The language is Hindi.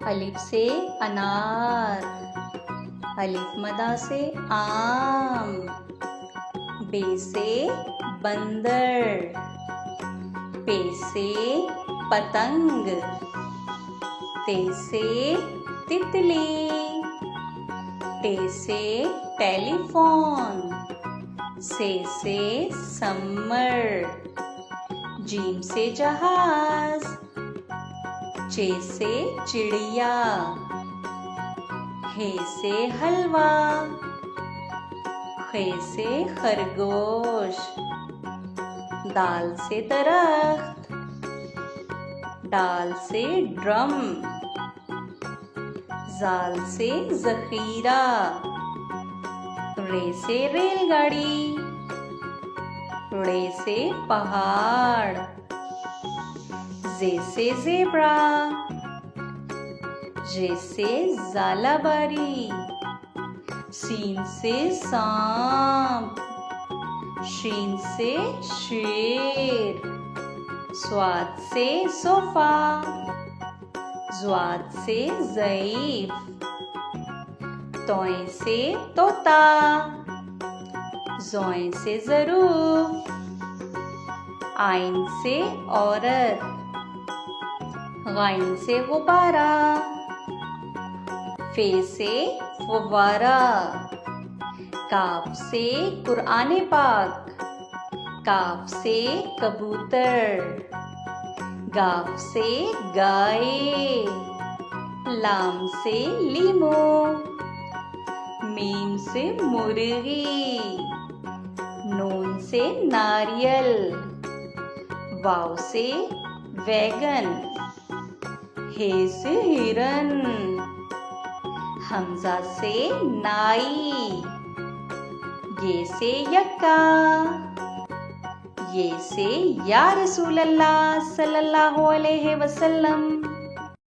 अलिफ से अनार, अलिफ मदा से आम, बे से बंदर, पे से पतंग, ते से तितली, टे से टेलीफोन, से समर, जीम से जहाज, चे से चिड़िया, हे से हलवा, खे से खरगोश, दाल से दरख्त, डाल से ड्रम, जाल से जखीरा, रे से रेलगाड़ी, रे से पहाड़, जे से ज़ेब्रा, जे से ज़ालाबारी, सीन से सांप, शीन से शेर, स्वाद से सोफा, ज़्वाद से ज़ईफ, तोय से तोता, ज़ोय से ज़रूफ, आइन से औरत, गाइन से गुब्बारा, फे से फुव्वारा, काफ से कुरआन पाक, काफ से कबूतर, गाफ से गाय, लाम से लीमू, मीम से मुर्गी, नून से नारियल, वाव से वैगन, हे से हिरन, हमजा से नाई, ये से यक्का, ये से या रसूल अल्लाह सल्लल्लाहु अलैहि वसल्लम।